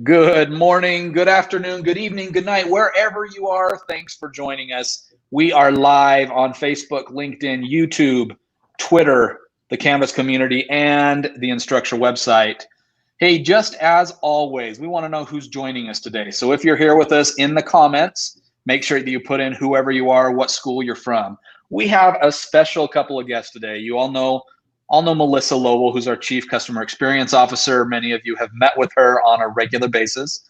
Good morning, good afternoon, good evening, good night, wherever you are. Thanks for joining us. We are live on Facebook, LinkedIn, YouTube, Twitter, the Canvas community, and the Instructure website. Hey, just as always, we want to know who's joining us today. So if you're here with us in the comments, make sure that you put in whoever you are, what school you're from. We have a special couple of guests today. You all know Melissa Loble, who's our Chief Customer Experience Officer. Many of you have met with her on a regular basis.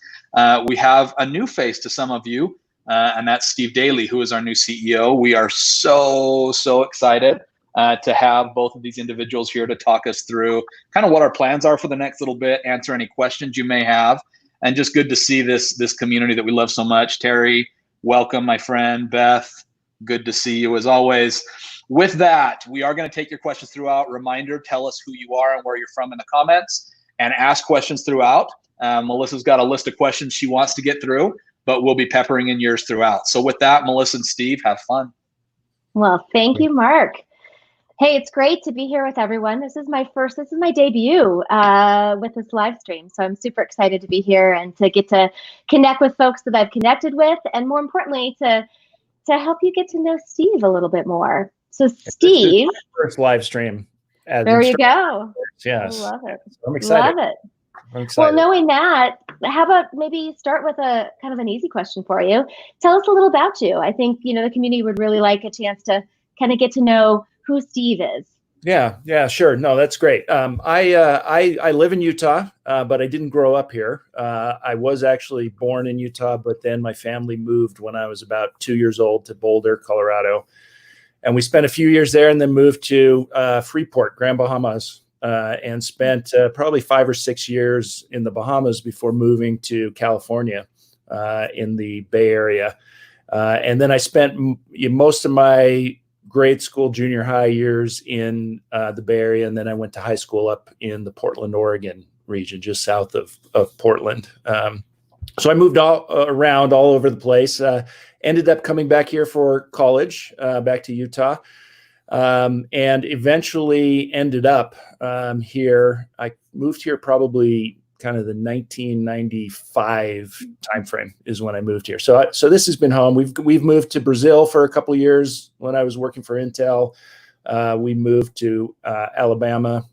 We have a new face to some of you, and that's Steve Daly, who is our new CEO. We are so excited to have both of these individuals here to talk us through kind of what our plans are for the next little bit, answer any questions you may have, and just good to see this community that we love so much. Terry, welcome, my friend. Beth, good to see you as always. With that, we are going to take your questions throughout. Reminder, tell us who you are and where you're from in the comments, and ask questions throughout. Melissa's got a list of questions she wants to get through, but we'll be peppering in yours throughout. So with that, Melissa and Steve, have fun. Well, thank you, Mark. Hey, it's great to be here with everyone. This is my debut with this live stream. So I'm super excited to be here and to get to connect with folks that I've connected with, and more importantly, to help you get to know Steve a little bit more. So Steve, first live stream. There you go. Yes, I love it. So I'm excited. Love it. I'm excited. Well, knowing that, how about maybe start with a kind of an easy question for you? Tell us a little about you. I think the community would really like a chance to kind of get to know who Steve is. Yeah, sure. No, that's great. I live in Utah, but I didn't grow up here. I was actually born in Utah, but then my family moved when I was about 2 years old to Boulder, Colorado. And we spent a few years there and then moved to Freeport, Grand Bahamas, and spent probably 5 or 6 years in the Bahamas before moving to California in the Bay Area. And then I spent most of my grade school, junior high years in the Bay Area. And then I went to high school up in the Portland, Oregon region, just south of Portland. So I moved around all over the place. Ended up coming back here for college, back to Utah, and eventually ended up here. I moved here probably kind of the 1995 timeframe is when I moved here. So this has been home. We've moved to Brazil for a couple of years when I was working for Intel. We moved to Alabama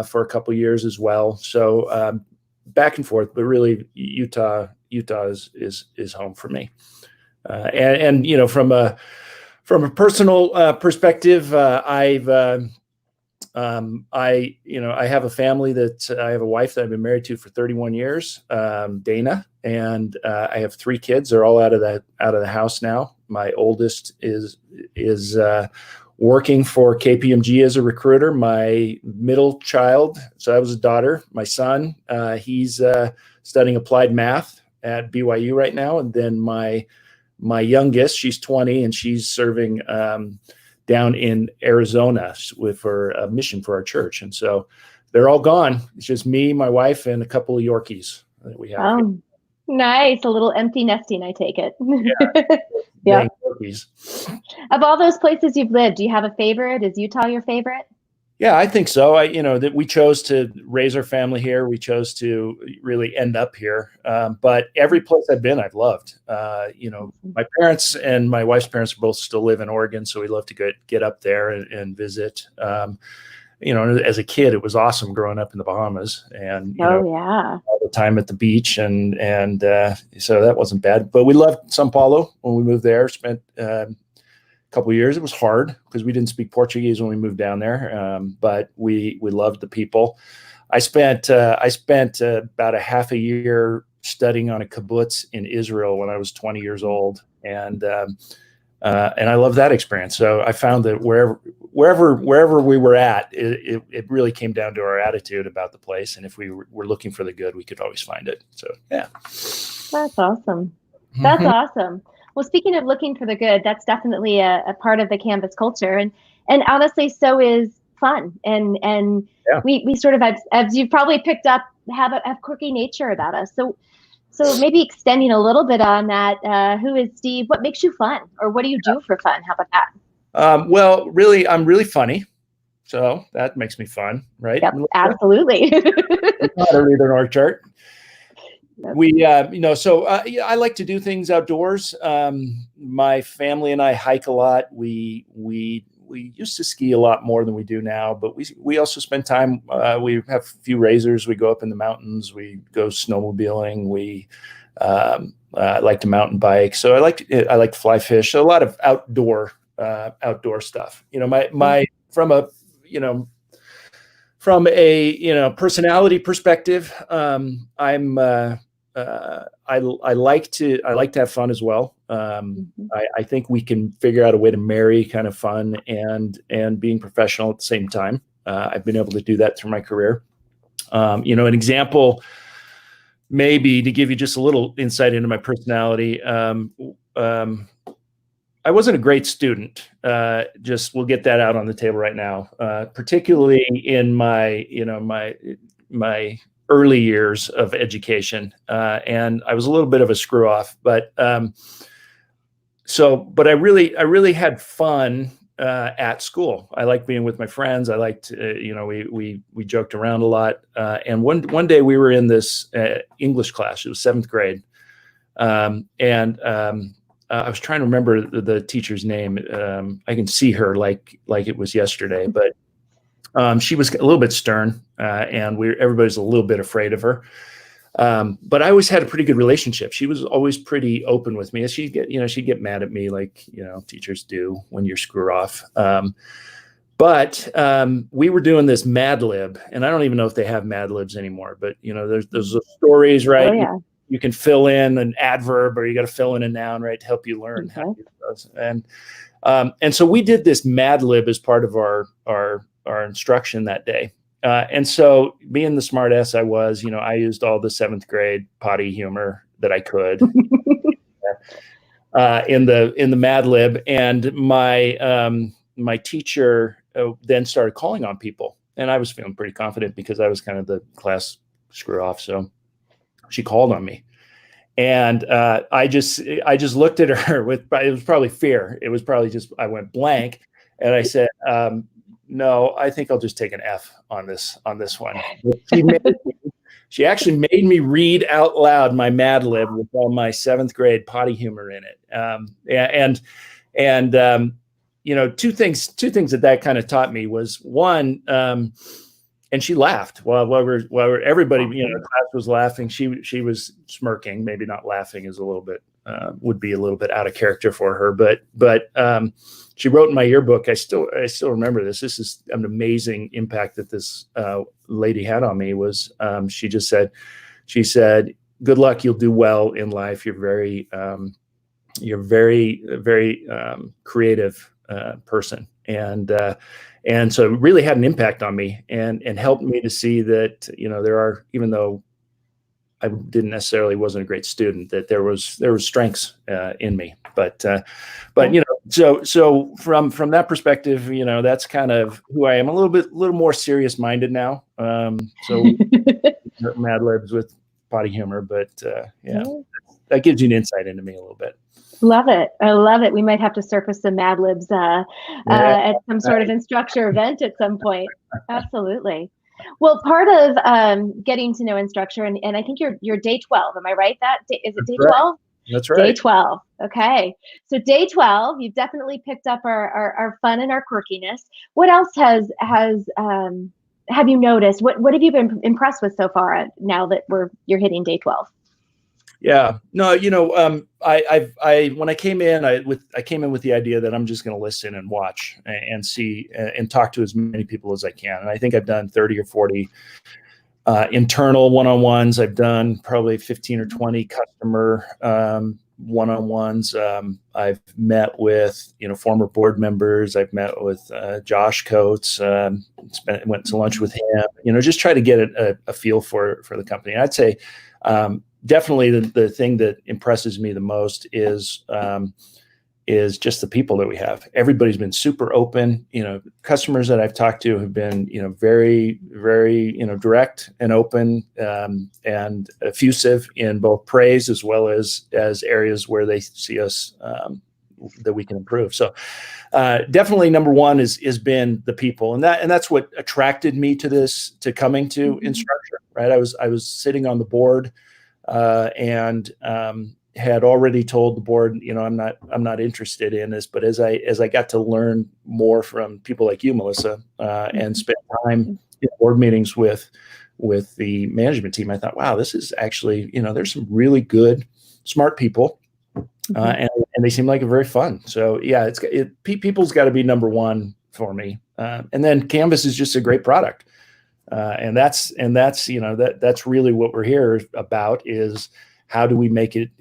for a couple of years as well. So back and forth, but really Utah is home for me. And from a personal perspective, I have a family I have a wife that I've been married to for 31 years, Dana, and I have 3 kids. They're all out of the house now. My oldest is working for KPMG as a recruiter. My middle child, so that was a daughter. My son, he's studying applied math at BYU right now, and then my youngest, she's 20, and she's serving down in Arizona for a mission for our church. And so they're all gone. It's just me, my wife, and a couple of Yorkies that we have. Oh, nice. A little empty nesting, I take it. Yeah. Yeah. Of all those places you've lived, do you have a favorite? Is Utah your favorite? Yeah, I think so. That we chose to raise our family here. We chose to really end up here. But every place I've been, I've loved. My parents and my wife's parents both still live in Oregon, so we love to get up there and visit. As a kid, it was awesome growing up in the Bahamas, and all the time at the beach, and so that wasn't bad. But we loved São Paulo when we moved there. Spent couple of years. It was hard because we didn't speak Portuguese when we moved down there, but we loved the people. I spent about a half a year studying on a kibbutz in Israel when I was 20 years old, and I love that experience. So I found that wherever we were at, it really came down to our attitude about the place, and if we were looking for the good, we could always find it. So yeah, that's awesome. That's awesome. Well, speaking of looking for the good, that's definitely a part of the Canvas culture, and honestly, so is fun. And yeah. we sort of, as you've probably picked up, have quirky nature about us. So maybe extending a little bit on that, who is Steve? What makes you fun, or what do you do for fun? How about that? Well, really, I'm really funny, so that makes me fun, right? Yep, absolutely. Not a read an org chart. I like to do things outdoors. My family and I hike a lot. We used to ski a lot more than we do now, but we also spend time. We have a few razors. We go up in the mountains. We go snowmobiling. We like to mountain bike. So I like to fly fish. So a lot of outdoor stuff. From a personality perspective, I like to have fun as well. I think we can figure out a way to marry kind of fun and being professional at the same time. I've been able to do that through my career. An example, maybe to give you just a little insight into my personality. I wasn't a great student. We'll get that out on the table right now. Particularly in my early years of education, and I was a little bit of a screw off. But I really had fun at school. I liked being with my friends. I liked, we joked around a lot. And one day we were in this English class. It was 7th grade, and I was trying to remember the teacher's name. I can see her like it was yesterday, but she was a little bit stern, and everybody's a little bit afraid of her. But I always had a pretty good relationship. She was always pretty open with me. She'd get mad at me like, teachers do when you're screw off. But we were doing this Mad Lib, and I don't even know if they have Mad Libs anymore, but there's those stories, right? Oh, yeah. You can fill in an adverb, or you got to fill in a noun, right, to help you learn how to do those. And so we did this Mad Lib as part of our instruction that day. And so, being the smart ass I was, I used all the 7th grade potty humor that I could in the Mad Lib. And my teacher then started calling on people, and I was feeling pretty confident because I was kind of the class screw off. So she called on me, and I just looked at her it was probably fear. It was probably just, I went blank, and I said, no, I think I'll just take an F on this one. She actually made me read out loud my Mad Lib with all my 7th grade potty humor in it. Two things that kind of taught me was, one, and she laughed while everybody, the class was laughing. She was smirking, maybe not laughing is a little bit, would be a little bit out of character for her, but she wrote in my yearbook. I still remember this. This is an amazing impact that this lady had on me. Was she said, "Good luck. You'll do well in life. You're very very creative person." And so it really had an impact on me and helped me to see that, there are, even though I wasn't a great student, that there was strengths in me. But so from that perspective, that's kind of who I am. A little more serious minded now. So Mad Libs with potty humor, but that gives you an insight into me a little bit. Love it. I love it. We might have to surface some Mad Libs at some sort of Instructure event at some point. Absolutely. Well, part of getting to know Instructure, and I think you're day 12. Am I right? Is it day 12? That's right. Day 12. Okay. So day 12, you've definitely picked up our fun and our quirkiness. What else have you noticed? What have you been impressed with so far now that you're hitting day 12? Yeah, no, I when I came in, I came in with the idea that I'm just going to listen and watch and see and talk to as many people as I can. And I think I've done 30 or 40 internal one-on-ones. I've done probably 15 or 20 customer one-on-ones. I've met with former board members. I've met with Josh Coates. Went to lunch with him. Just try to get a feel for the company. And I'd say. Definitely the thing that impresses me the most is just the people that we have. Everybody's been super open. Customers that I've talked to have been, very, very, direct and open and effusive in both praise as well as areas where they see us that we can improve. So definitely number one is been the people, and that's what attracted me to coming to Instructure. Right, I was sitting on the board. and had already told the board, I'm not interested in this. But as I got to learn more from people like you, Melissa, and spend time in board meetings with the management team, I thought, wow, this is actually, there's some really good, smart people, and they seem like very fun. So yeah, people's got to be number one for me, and then Canvas is just a great product, and that's that's really what we're here about, is how do we make it,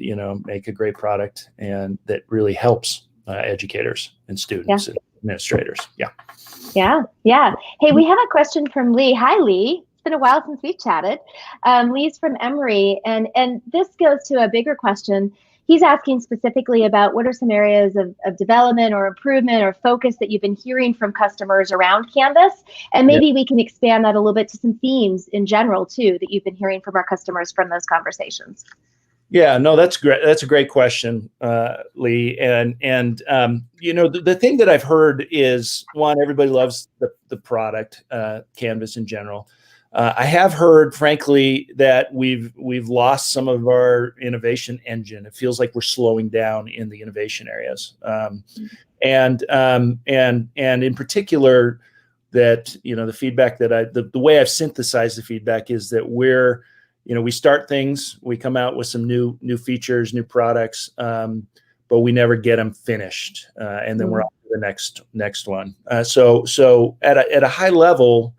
make a great product and that really helps educators and students and administrators. Yeah. Hey, we have a question from Lee. Hi, Lee. It's been a while since we've chatted. Lee's from Emory, and this goes to a bigger question. He's asking specifically about what are some areas of development or improvement or focus that you've been hearing from customers around Canvas, and maybe we can expand that a little bit to some themes in general too that you've been hearing from our customers from those conversations. Yeah, no, that's great. That's a great question, Lee. And the thing that I've heard is, one, everybody loves the product, Canvas in general. I have heard, frankly, that we've lost some of our innovation engine. It feels like we're slowing down in the innovation areas, and in particular, that the feedback that the way I've synthesized the feedback is that we start things, we come out with some new features, new products, but we never get them finished, and then we're on to the next one. So at a high level,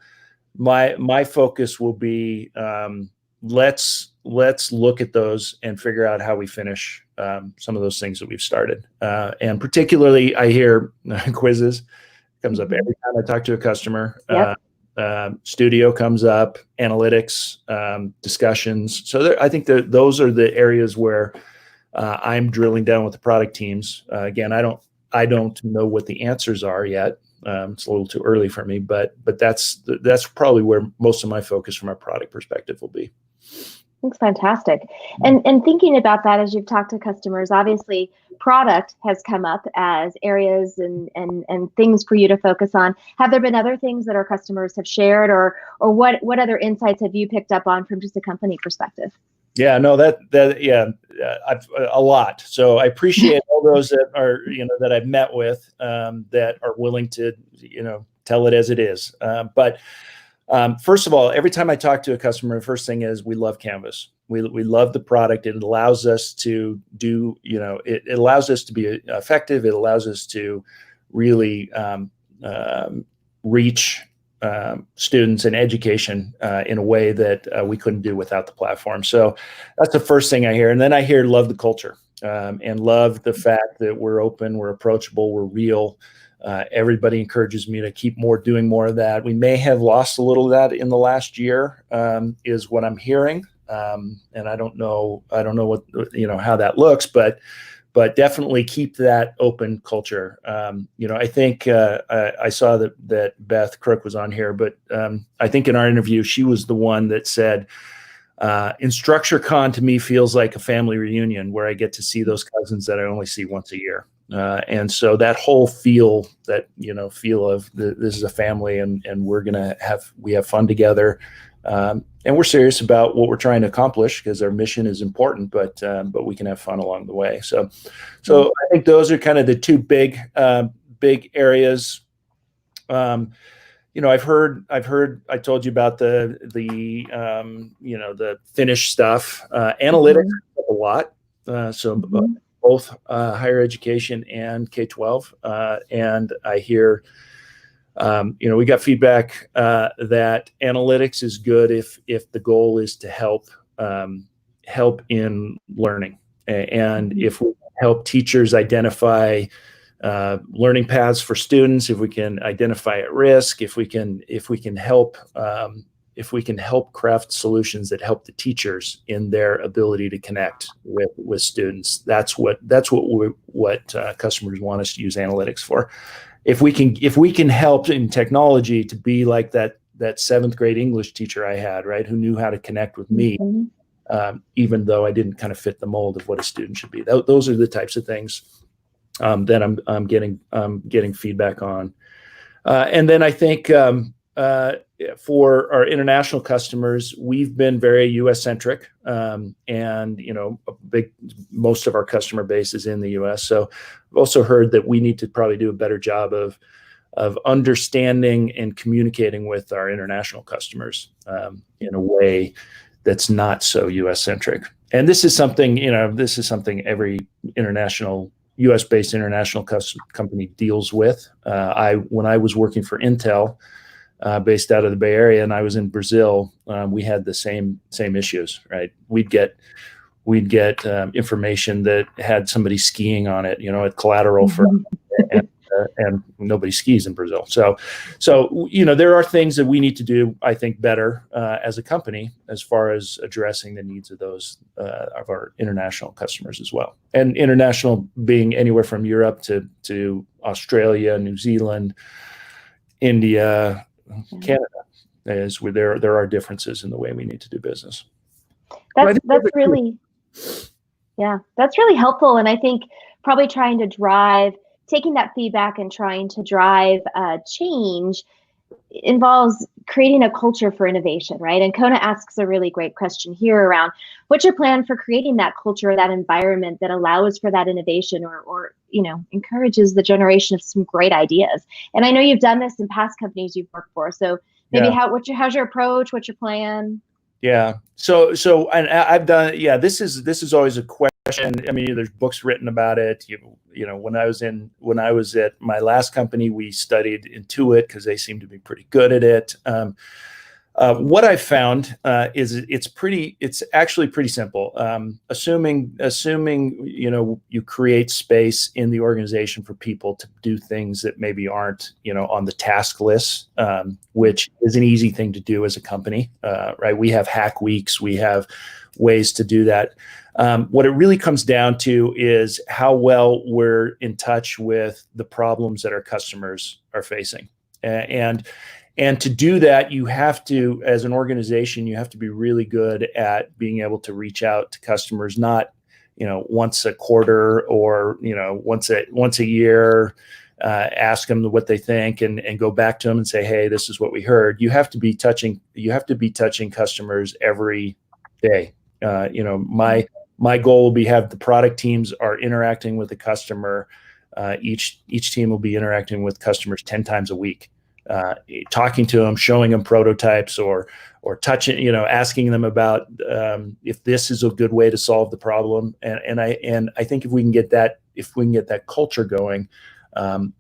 my focus will be, let's look at those and figure out how we finish some of those things that we've started. And particularly, I hear quizzes comes up every time I talk to a customer. Studio comes up, analytics, discussions. So I think that those are the areas where I'm drilling down with the product teams. Again, I don't know what the answers are yet. It's a little too early for me, but that's probably where most of my focus from a product perspective will be. That's fantastic. And thinking about that, as you've talked to customers, obviously product has come up as areas and things for you to focus on. Have there been other things that our customers have shared, or what other insights have you picked up on from just a company perspective? Yeah, no, a lot. So I appreciate all those that are, that I've met with, that are willing to, tell it as it is. But first of all, every time I talk to a customer, the first thing is we love Canvas. We love the product. It allows us to do, it allows us to be effective. It allows us to really reach students and education in a way that we couldn't do without the platform. So that's the first thing I hear. And then I hear love the culture, and love the fact that we're open, we're approachable, we're real. Everybody encourages me to keep doing more of that. We may have lost a little of that in the last year, is what I'm hearing. And I don't know what, how that looks, but definitely keep that open culture. I think I saw that Beth Crook was on here, but I think in our interview, she was the one that said, InstructureCon to me feels like a family reunion where I get to see those cousins that I only see once a year. And so that whole feel of this is a family, and we have fun together. And we're serious about what we're trying to accomplish, because our mission is important, but we can have fun along the way. So I think those are kind of the two big areas. I've heard, I told you about the finished stuff, analytics a lot. Both higher education and K-12. And I hear, we got feedback that analytics is good if the goal is to help in learning, and if we help teachers identify learning paths for students, if we can identify at risk, if we can help craft solutions that help the teachers in their ability to connect with students, that's what customers want us to use analytics for. If we can help in technology to be like that 7th grade English teacher I had, right, who knew how to connect with me, even though I didn't kind of fit the mold of what a student should be. Those are the types of things that I'm getting feedback on. And then I think for our international customers, we've been very U.S. centric, and most of our customer base is in the U.S. So I've also heard that we need to probably do a better job of understanding and communicating with our international customers in a way that's not so U.S. centric. And this is something every U.S.-based international company deals with. When I was working for Intel, based out of the Bay Area, and I was in Brazil, we had the same issues, right? We'd get information that had somebody skiing on it, at collateral for, and nobody skis in Brazil. So there are things that we need to do, I think, better as a company as far as addressing the needs of those of our international customers as well. And international being anywhere from Europe to Australia, New Zealand, India, Canada, is where there are differences in the way we need to do business. That's really helpful. And I think probably taking that feedback and trying to drive change involves creating a culture for innovation, right? And Kona asks a really great question here around what's your plan for creating that culture, that environment that allows for that innovation or encourages the generation of some great ideas. And I know you've done this in past companies you've worked for. So maybe how's your approach? What's your plan? Yeah. So and I've done, this is always a question. I mean, there's books written about it. When I was at my last company, we studied Intuit because they seem to be pretty good at it. What I found is it's actually pretty simple. Assuming you create space in the organization for people to do things that maybe aren't on the task list, which is an easy thing to do as a company, right? We have hack weeks, we have ways to do that. What it really comes down to is how well we're in touch with the problems that our customers are facing, and to do that, you have to, as an organization, you have to be really good at being able to reach out to customers, not, once a quarter or, once a year, ask them what they think and go back to them and say, hey, this is what we heard. You have to be touching customers every day. My goal will be have the product teams are interacting with the customer. Each team will be interacting with customers 10 times a week. Talking to them, showing them prototypes or touching, asking them about if this is a good way to solve the problem. And I think if we can get that culture going,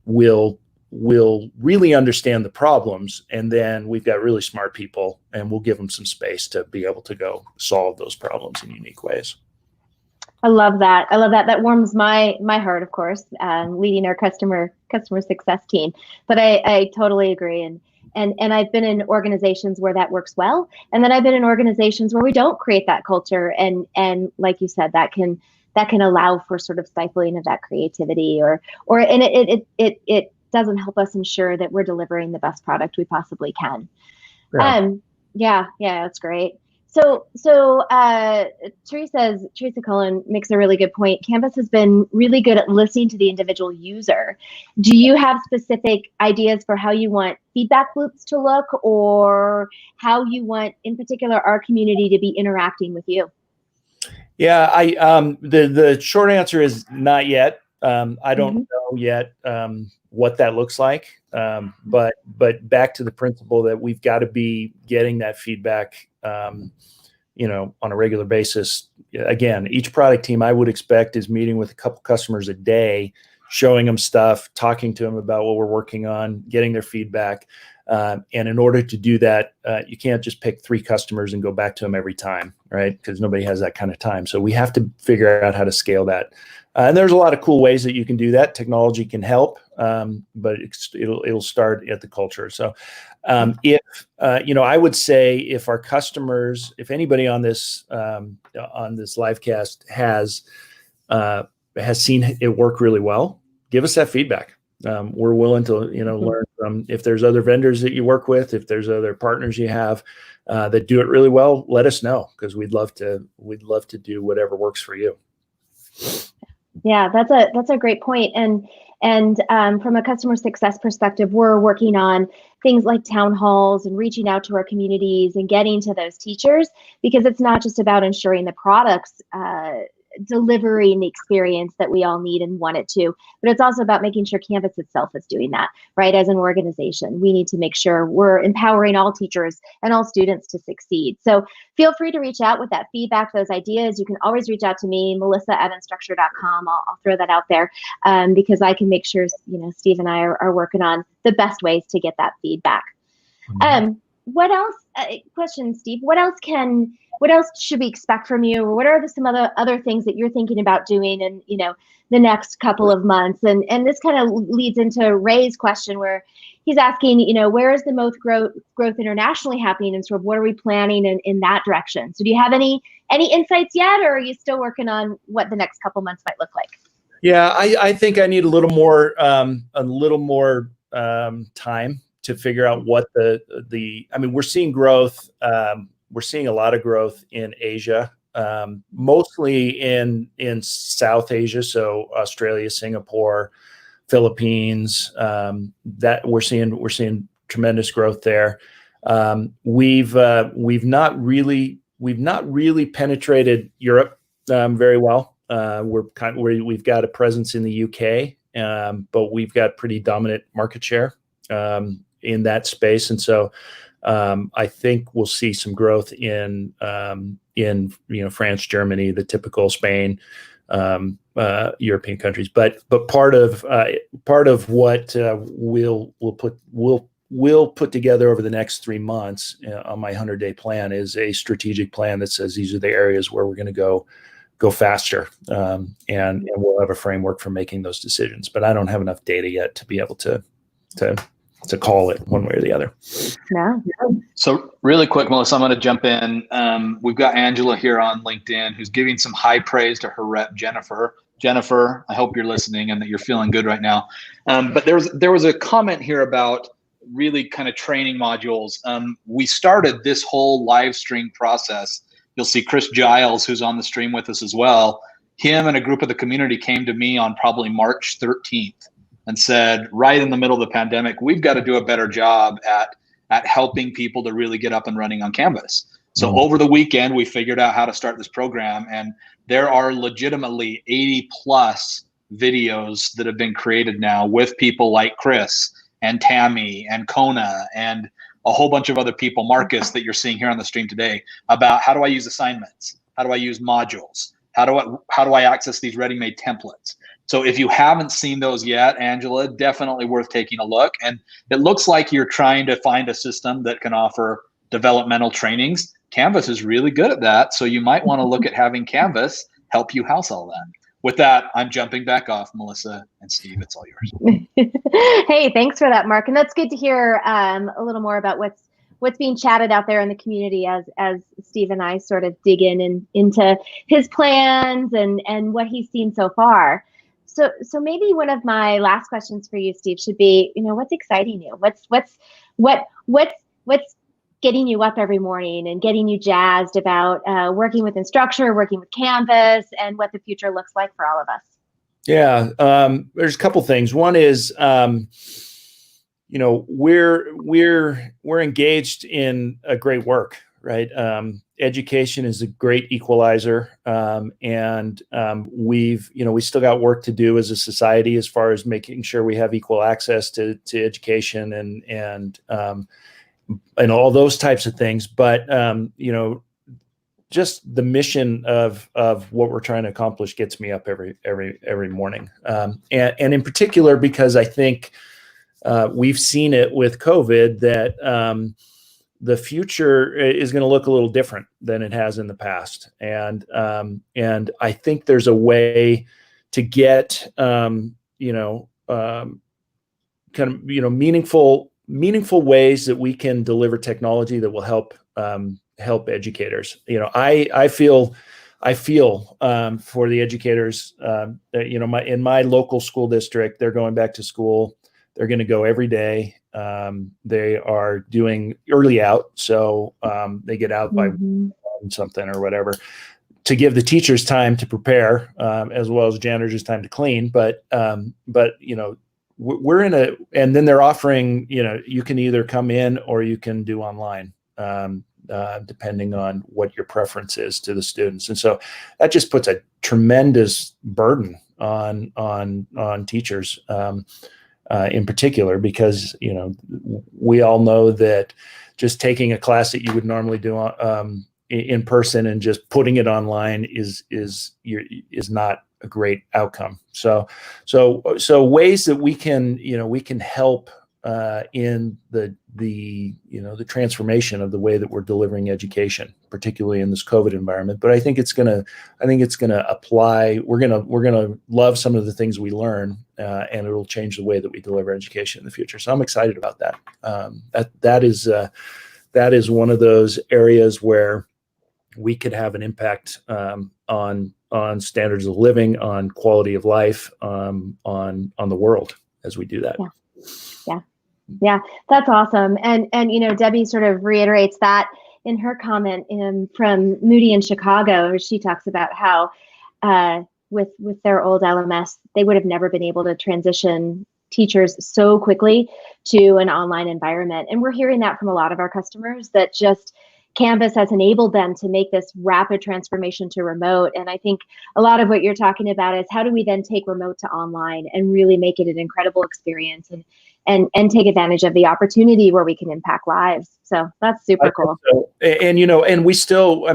we'll really understand the problems, and then we've got really smart people, and we'll give them some space to be able to go solve those problems in unique ways. I love that. That warms my heart, of course, leading our customer success team. But I totally agree. And I've been in organizations where that works well. And then I've been in organizations where we don't create that culture. And like you said, that can allow for sort of stifling of that creativity and it doesn't help us ensure that we're delivering the best product we possibly can. Yeah. That's great. So Teresa Cullen makes a really good point. Canvas has been really good at listening to the individual user. Do you have specific ideas for how you want feedback loops to look, or how you want, in particular, our community to be interacting with you? Yeah, the short answer is not yet. I don't know yet what that looks like. But back to the principle that we've got to be getting that feedback, on a regular basis. Again, each product team I would expect is meeting with a couple customers a day, showing them stuff, talking to them about what we're working on, getting their feedback. And in order to do that, you can't just pick 3 customers and go back to them every time, right? Because nobody has that kind of time. So we have to figure out how to scale that. And there's a lot of cool ways that you can do that. Technology can help, but it'll start at the culture. So I would say if our customers, if anybody on this livecast has seen it work really well, give us that feedback. We're willing to learn from, if there's other vendors that you work with, if there's other partners you have that do it really well, let us know, because we'd love to do whatever works for you. Yeah, that's a great point. And And from a customer success perspective, we're working on things like town halls and reaching out to our communities and getting to those teachers, because it's not just about ensuring the products delivering the experience that we all need and want it to, but it's also about making sure Canvas itself is doing that, right? As an organization, we need to make sure we're empowering all teachers and all students to succeed. So feel free to reach out with that feedback, those ideas. You can always reach out to me, melissa@instructure.com. I'll throw that out there because I can make sure, Steve and I are working on the best ways to get that feedback. What else? Question, Steve. What else should we expect from you? Or what are some other things that you're thinking about doing in the next couple of months? And this kind of leads into Ray's question, where he's asking, where is the most growth internationally happening, and sort of what are we planning in that direction? So do you have any insights yet, or are you still working on what the next couple months might look like? Yeah, I think I need a little more time to figure out what I mean, we're seeing growth. We're seeing a lot of growth in Asia, mostly in South Asia. So Australia, Singapore, Philippines, that we're seeing tremendous growth there. We've not really penetrated Europe very well. We've got a presence in the UK, but we've got pretty dominant market share in that space, and so I think we'll see some growth in France, Germany, the typical Spain, European countries. But part of what we'll put together over the next 3 months on my 100-day plan is a strategic plan that says these are the areas where we're going to go faster, and we'll have a framework for making those decisions. But I don't have enough data yet to be able to call it one way or the other. No. So really quick, Melissa, I'm going to jump in. We've got Angela here on LinkedIn who's giving some high praise to her rep, Jennifer. Jennifer, I hope you're listening and that you're feeling good right now. But there was a comment here about really kind of training modules. We started this whole live stream process. You'll see Chris Giles, who's on the stream with us as well. Him and a group of the community came to me on probably March 13th. And said, right in the middle of the pandemic, we've got to do a better job at helping people to really get up and running on Canvas. So over the weekend, we figured out how to start this program, and there are legitimately 80 plus videos that have been created now with people like Chris and Tammy and Kona and a whole bunch of other people, Marcus, that you're seeing here on the stream today, about how do I use assignments? How do I use modules? How do I access these ready-made templates? So if you haven't seen those yet, Angela, definitely worth taking a look. And it looks like you're trying to find a system that can offer developmental trainings. Canvas is really good at that. So you might want to look at having Canvas help you house all that. With that, I'm jumping back off, Melissa and Steve. It's all yours. Hey, thanks for that, Mark. And that's good to hear a little more about what's being chatted out there in the community as Steve and I sort of dig into his plans and what he's seen so far. So maybe one of my last questions for you, Steve, should be, what's exciting you? What's getting you up every morning and getting you jazzed about working with Instructure, working with Canvas, and what the future looks like for all of us? Yeah, there's a couple things. One is, we're engaged in a great work, right? Education is a great equalizer, and we still got work to do as a society as far as making sure we have equal access to education and all those types of things. But just the mission of what we're trying to accomplish gets me up every morning, and in particular because I think we've seen it with COVID that the future is going to look a little different than it has in the past. And I think there's a way to get, meaningful ways that we can deliver technology that will help educators. I feel for the educators that, in my local school district, they're going back to school. They're going to go every day. They are doing early out, so they get out by something or whatever. to give the teachers time to prepare, as well as janitors time to clean. But we're in and then they're offering, you can either come in or you can do online, depending on what your preference is to the students. And so that just puts a tremendous burden on teachers, in particular, because, we all know that just taking a class that you would normally do in person and just putting it online is not a great outcome. So ways that we can help in the transformation of the way that we're delivering education, particularly in this COVID environment. But I think it's gonna apply. We're gonna love some of the things we learn, and it'll change the way that we deliver education in the future. So I'm excited about that. That is one of those areas where we could have an impact on standards of living, on quality of life, on the world as we do that. Yeah, that's awesome. And Debbie sort of reiterates that in her comment from Moody in Chicago, where she talks about how with their old LMS, they would have never been able to transition teachers so quickly to an online environment. And we're hearing that from a lot of our customers, that just Canvas has enabled them to make this rapid transformation to remote. And I think a lot of what you're talking about is how do we then take remote to online and really make it an incredible experience and take advantage of the opportunity where we can impact lives. So that's super cool. So. And we still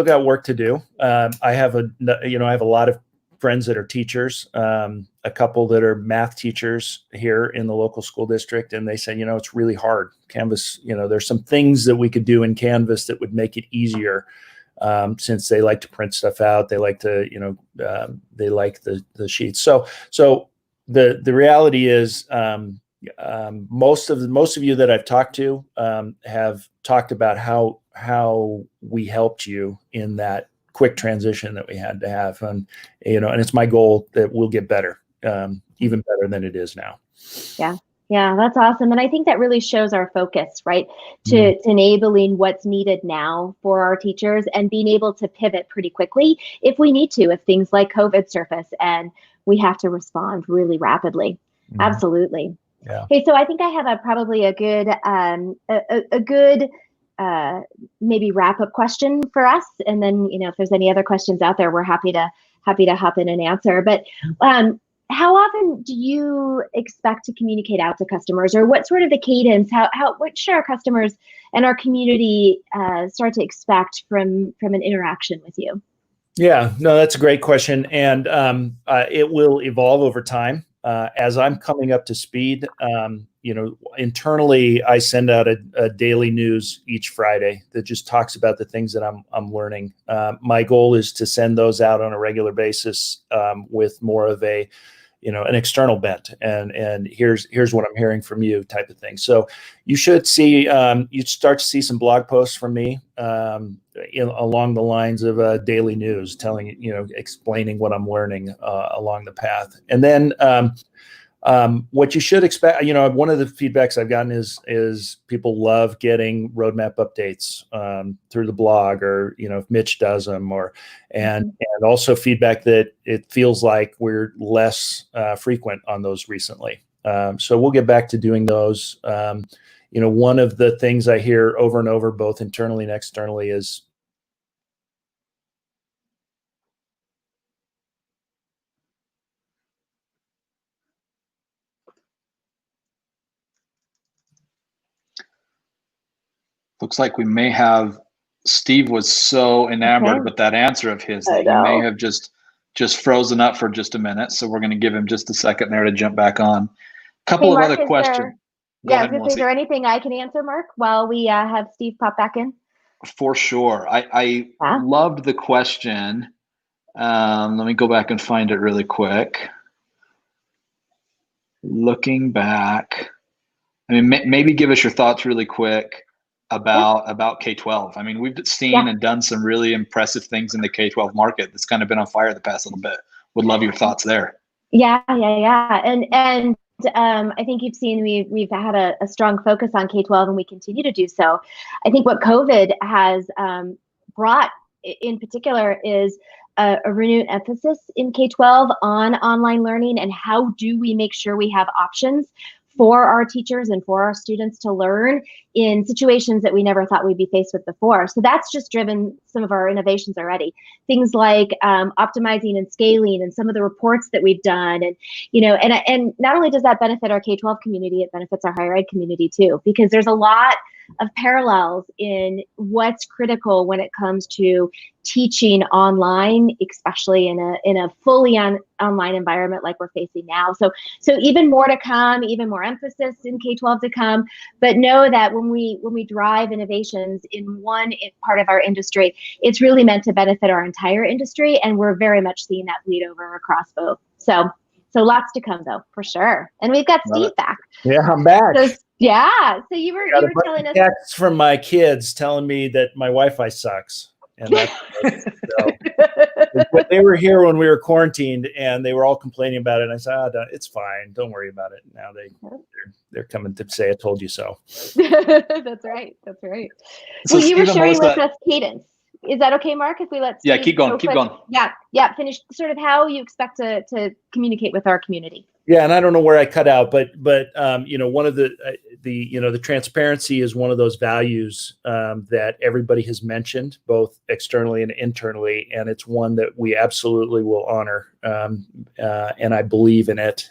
got work to do. I have a lot of friends that are teachers, a couple that are math teachers here in the local school district. And they said, it's really hard. Canvas, there's some things that we could do in Canvas that would make it easier, since they like to print stuff out. They like to, they like the sheets. So the reality is, most of you that I've talked to have talked about how we helped you in that quick transition that we had to have, and it's my goal that we'll get better, even better than it is now. Yeah, that's awesome. And I think that really shows our focus, right, to enabling what's needed now for our teachers and being able to pivot pretty quickly if we need to, if things like COVID surface and we have to respond really rapidly. Absolutely. Yeah. Okay, so I think I have probably a good maybe wrap up question for us, and then if there's any other questions out there, we're happy to hop in and answer. But how often do you expect to communicate out to customers, or what sort of the cadence? What should our customers and our community start to expect from an interaction with you? Yeah, no, that's a great question, and it will evolve over time. As I'm coming up to speed, internally, I send out a daily news each Friday that just talks about the things that I'm learning. My goal is to send those out on a regular basis, with more of an external bent, and here's what I'm hearing from you type of thing. So you should see, you start to see some blog posts from me, along the lines of daily news, explaining what I'm learning along the path. And then what you should expect, one of the feedbacks I've gotten is people love getting roadmap updates through the blog, or if Mitch does them, and also feedback that it feels like we're less frequent on those recently. So we'll get back to doing those. One of the things I hear over and over, both internally and externally, is looks like we may have, Steve was so enamored with that answer of his that he may have just frozen up for just a minute. So we're going to give him just a second there to jump back on. Couple of other questions. Is there anything I can answer, Mark, while we have Steve pop back in? For sure. I loved the question. Let me go back and find it really quick. Looking back, maybe give us your thoughts really quick about K-12. We've seen and done some really impressive things in the K-12 market that's kind of been on fire the past little bit. Would love your thoughts there. Yeah. And I think you've seen we've had a strong focus on K-12, and we continue to do so. I think what COVID has brought in particular is a renewed emphasis in K-12 on online learning, and how do we make sure we have options for our teachers and for our students to learn in situations that we never thought we'd be faced with before. So that's just driven some of our innovations already. Things like optimizing and scaling, and some of the reports that we've done. And, and not only does that benefit our K-12 community, it benefits our higher ed community too, because there's a lot of parallels in what's critical when it comes to teaching online, especially in a fully online environment like we're facing now. So even more to come, even more emphasis in K-12 to come. But know that when we drive innovations in one part of our industry, it's really meant to benefit our entire industry, and we're very much seeing that bleed over across both. So lots to come though, for sure. And we've got Steve back. Yeah, I'm back. So you were telling us texts from my kids telling me that my Wi-Fi sucks, and that's they were here when we were quarantined, and they were all complaining about it. And I said, "It's fine, don't worry about it." Now they're coming to say, "I told you so." That's right. So well, you were sharing Melissa, with us cadence. Is that okay, Mark? If we let Steve keep going. Yeah. Finish sort of how you expect to communicate with our community. Yeah, and I don't know where I cut out, but one of the transparency is one of those values that everybody has mentioned, both externally and internally, and it's one that we absolutely will honor, and I believe in it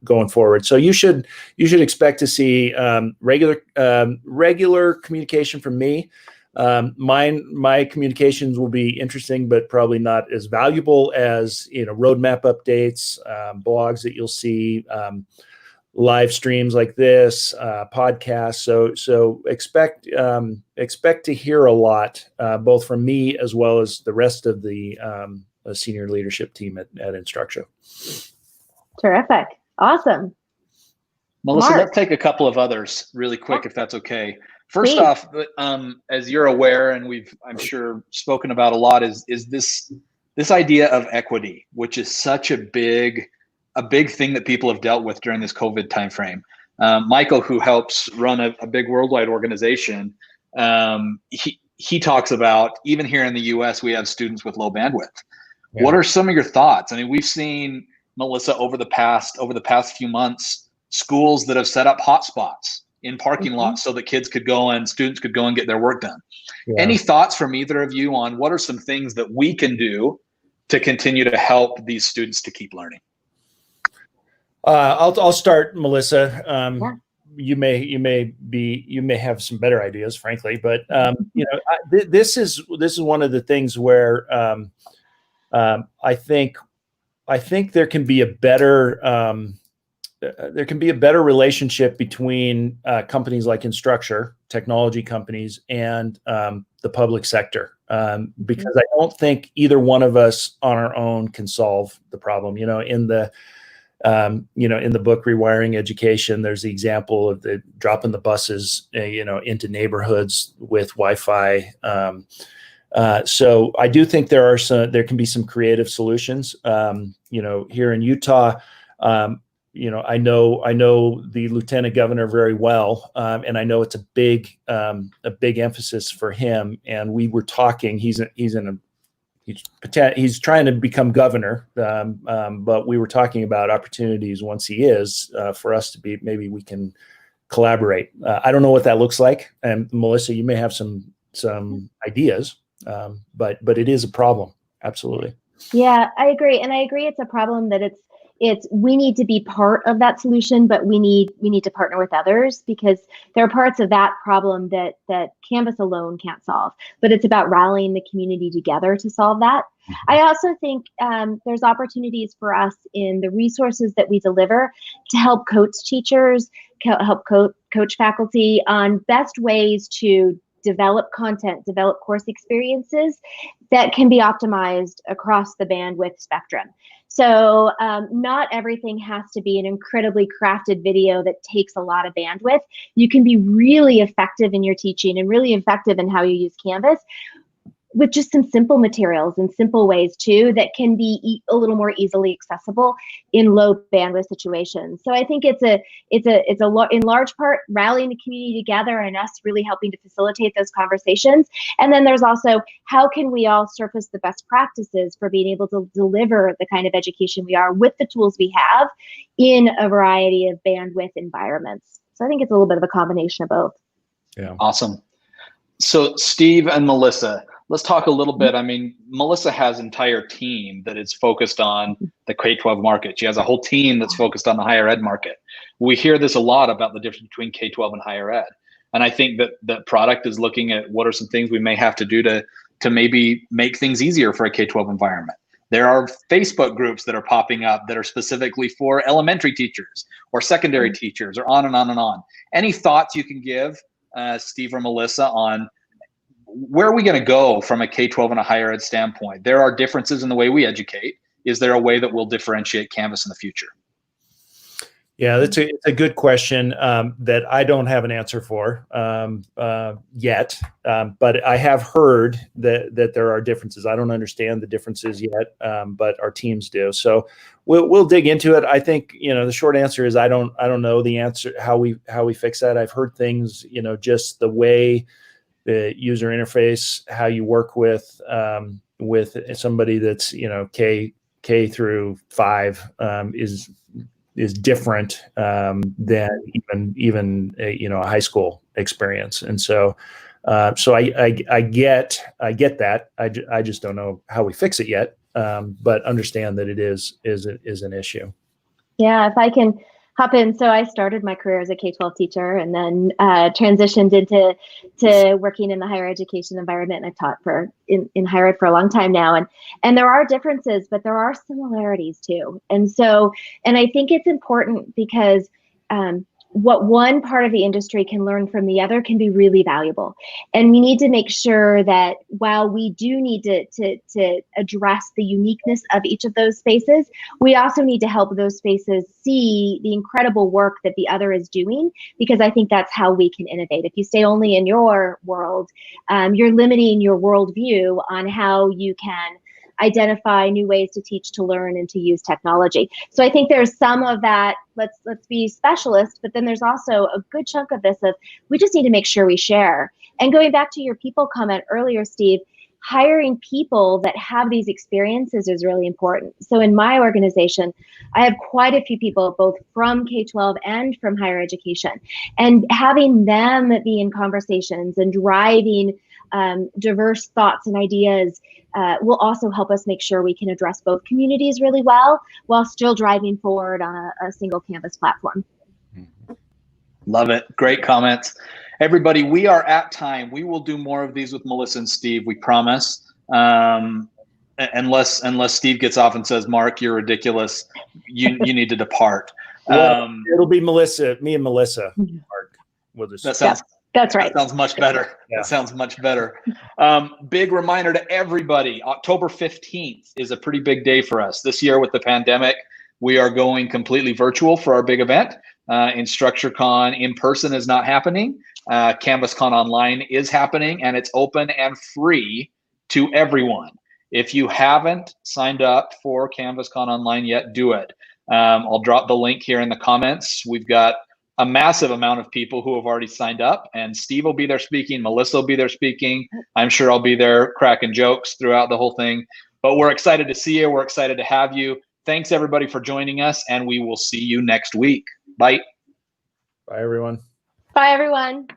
going forward. So you should expect to see regular communication from me. My communications will be interesting, but probably not as valuable as roadmap updates, blogs that you'll see, live streams like this, podcasts. So expect to hear a lot, both from me as well as the rest of the senior leadership team at Instructure. Terrific, awesome. Melissa, Mark. let's take a couple of others really quick, if that's okay. First off, as you're aware, and I'm sure spoken about a lot, is this idea of equity, which is such a big thing that people have dealt with during this COVID timeframe. Michael, who helps run a big worldwide organization, he talks about, even here in the U.S., we have students with low bandwidth. Yeah. What are some of your thoughts? I mean, we've seen, Melissa, over the past few months, schools that have set up hotspots in parking lots so that students could go and get their work done. Yeah. Any thoughts from either of you on what are some things that we can do to continue to help these students to keep learning? I'll start, Melissa. You may have some better ideas, frankly, but this is one of the things where I think there can be a better relationship between companies like Instructure, technology companies, and the public sector, because I don't think either one of us on our own can solve the problem. In the book Rewiring Education, there's the example of the dropping the buses, into neighborhoods with Wi-Fi. So I do think there can be some creative solutions. Here in Utah. I know the lieutenant governor very well, and I know it's a big emphasis for him. And we were talking. He's trying to become governor, but we were talking about opportunities once he is for us to be. Maybe we can collaborate. I don't know what that looks like. And Melissa, you may have some ideas, but it is a problem. Absolutely. Yeah, I agree, and I agree. It's a problem that we need to be part of that solution, but we need to partner with others, because there are parts of that problem that Canvas alone can't solve, but it's about rallying the community together to solve that. I also think there's opportunities for us in the resources that we deliver to help coach teachers, help coach faculty on best ways to develop content, develop course experiences that can be optimized across the bandwidth spectrum. So not everything has to be an incredibly crafted video that takes a lot of bandwidth. You can be really effective in your teaching and really effective in how you use Canvas with just some simple materials and simple ways too that can be a little more easily accessible in low bandwidth situations. So I think it's in large part rallying the community together and us really helping to facilitate those conversations. And then there's also how can we all surface the best practices for being able to deliver the kind of education we are with the tools we have in a variety of bandwidth environments. So I think it's a little bit of a combination of both. Yeah. Awesome. So Steve and Melissa, let's talk a little bit. I mean, Melissa has an entire team that is focused on the K-12 market. She has a whole team that's focused on the higher ed market. We hear this a lot about the difference between K-12 and higher ed. And I think that product is looking at what are some things we may have to do to maybe make things easier for a K-12 environment. There are Facebook groups that are popping up that are specifically for elementary teachers or secondary teachers, or on and on and on. Any thoughts you can give, Steve or Melissa, on where are we going to go from a K-12 and a higher ed standpoint? There are differences in the way we educate. Is there a way that will differentiate Canvas in the future? Yeah, that's a good question that I don't have an answer for yet, but I have heard that there are differences. I don't understand the differences yet, but our teams do. So we'll dig into it. I think the short answer is I don't know the answer how we fix that. I've heard things just the way the user interface, how you work with somebody that's K through 5 is different than even a high school experience, and so I get that. I just don't know how we fix it yet, but understand that it is an issue. Yeah, if I can hop in. So I started my career as a K-12 teacher and then transitioned into working in the higher education environment. And I've taught in higher ed for a long time now. And there are differences, but there are similarities too. And I think it's important because what one part of the industry can learn from the other can be really valuable. And we need to make sure that while we do need to address the uniqueness of each of those spaces, we also need to help those spaces see the incredible work that the other is doing, because I think that's how we can innovate. If you stay only in your world, you're limiting your worldview on how you can identify new ways to teach, to learn, and to use technology. So I think there's some of that, let's be specialists, but then there's also a good chunk of this of we just need to make sure we share. And going back to your people comment earlier, Steve, hiring people that have these experiences is really important. So in my organization, I have quite a few people, both from K-12 and from higher education, and having them be in conversations and driving diverse thoughts and ideas will also help us make sure we can address both communities really well while still driving forward on a single Canvas platform. Love it. Great comments. Everybody, we are at time. We will do more of these with Melissa and Steve, we promise. Unless Steve gets off and says, Mark, you're ridiculous. You need to depart. It'll be Melissa, me and Melissa. Mark, we'll just. That's right. That sounds much better. Yeah. That sounds much better. Big reminder to everybody, October 15th is a pretty big day for us. This year with the pandemic, we are going completely virtual for our big event. InstructureCon in person is not happening. CanvasCon online is happening, and it's open and free to everyone. If you haven't signed up for CanvasCon online yet, do it. I'll drop the link here in the comments. We've got a massive amount of people who have already signed up, and Steve will be there speaking, Melissa will be there speaking. I'm sure I'll be there cracking jokes throughout the whole thing, but we're excited to see you. We're excited to have you. Thanks everybody for joining us, and we will see you next week. Bye. Bye everyone. Bye everyone.